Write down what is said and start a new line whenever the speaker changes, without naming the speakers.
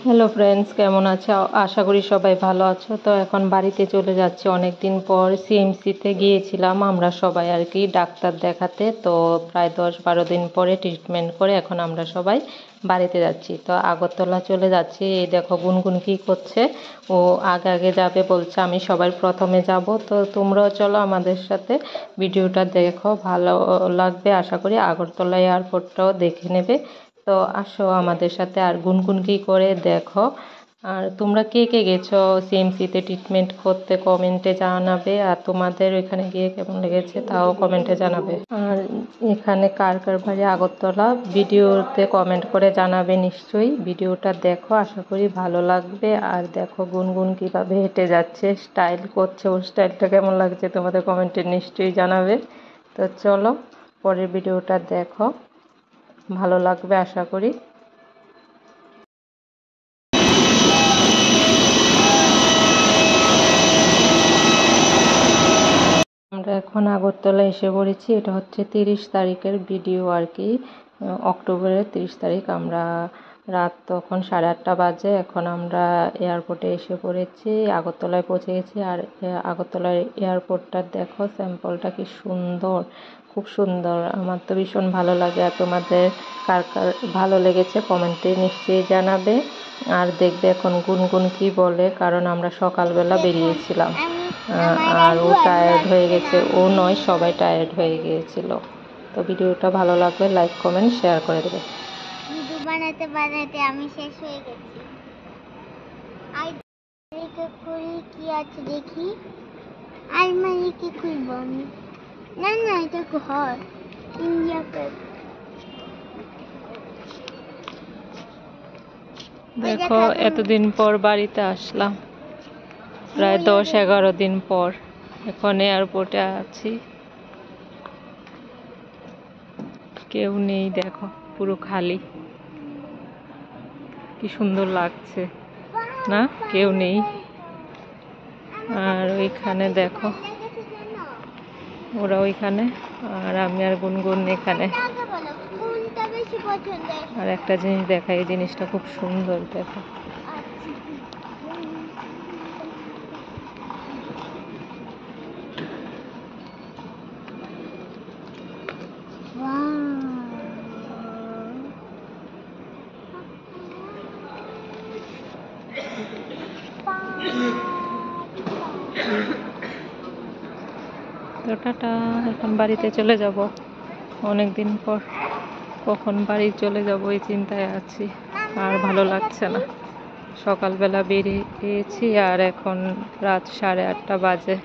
Hello friends, কেমন আছো? আশা করি সবাই ভালো আছো। তো এখন বাড়িতে চলে যাচ্ছি। অনেক দিন পর সিএমসিতে গিয়েছিলাম আমরা সবাই আর কি ডাক্তার দেখাতে। তো প্রায় 10-12 দিন পরে ট্রিটমেন্ট করে এখন আমরা সবাই বাড়িতে যাচ্ছি। তো আগরতলা চলে যাচ্ছি। এই দেখো গুনগুন কী করছে, ও আগে আগে যাবে বলছে, আমি সবার প্রথমে যাব। তো তোমরাও চলো আমাদের সাথে, ভিডিওটা দেখো, ভালো লাগবে আশা করি। আগরতলা এয়ারপোর্টটাও দেখে নেবে। তো আসো আমাদের সাথে, আর গুনগুন কী করে দেখো। আর তোমরা কে কে গেছো সিএমসিতে ট্রিটমেন্ট করতে কমেন্টে জানাবে, আর তোমাদের ওইখানে গিয়ে কেমন লেগেছে তাও কমেন্টে জানাবে। আর এখানে কার কার বাড়ি আগরতলা ভিডিওতে কমেন্ট করে জানাবে নিশ্চয়ই। ভিডিওটা দেখো, আশা করি ভালো লাগবে। আর দেখো গুনগুন কীভাবে হেঁটে যাচ্ছে, স্টাইল করছে, ওর স্টাইলটা কেমন লাগছে তোমাদের কমেন্টে নিশ্চয়ই জানাবে। তো চলো পরের ভিডিওটা দেখো, ভালো লাগবে আশা করি। আমরা এখন আগরতলা এসে পড়েছি। এটা হচ্ছে 30 তারিখের ভিডিও আর কি, অক্টোবরের 30 তারিখ। আমরা রাত তখন 8:30 বাজে। এখন আমরা এয়ারপোর্টে এসে পড়েছি, আগরতলায় পৌঁছে গেছি। আর আগরতলার এয়ারপোর্টটা দেখো, স্যাম্পলটা কি সুন্দর, খুব সুন্দর। আমার তো ভীষণ ভালো লাগে। আর তোমাদের কার কার ভালো লেগেছে কমেন্টে নিশ্চয়ই জানাবে। আর দেখবে এখন গুনগুন কি বলে, কারণ আমরা সকালবেলা বেরিয়েছিলাম আর ও টায়ার্ড হয়ে গেছে। ও নয়, সবাই টায়ার্ড হয়ে গিয়েছিল। তো ভিডিওটা ভালো লাগলে লাইক কমেন্ট শেয়ার করে দেবে।
ভিডিও বানাতে বানাতে আমি শেষ হয়ে গেছি। করি কি আছে দেখি, আলমারি কি খুলব আমি? না না, এটা ঘর, ইন্ডিয়া পেপ।
দেখো এতদিন পর বাড়িতে আসলাম, প্রায় 10-11 দিন পর। এখন এয়ারপোর্টে আছি, কেউ নেই, দেখো পুরো খালি। কি সুন্দর লাগছে না, কেউ নেই। আর ওইখানে দেখো ওরা ওইখানে, আর আমি আর গুনগুন এখানে। আর একটা জিনিস দেখাই, এই জিনিসটা খুব সুন্দর, দেখো। তো টাটা, এখন বাড়িতে চলে যাব অনেক দিন পর। কখন বাড়ি চলে যাব এই চিন্তায় আছি, আর ভালো লাগছে না। সকালবেলা বেরিয়েছি আর এখন রাত 8:30 বাজে।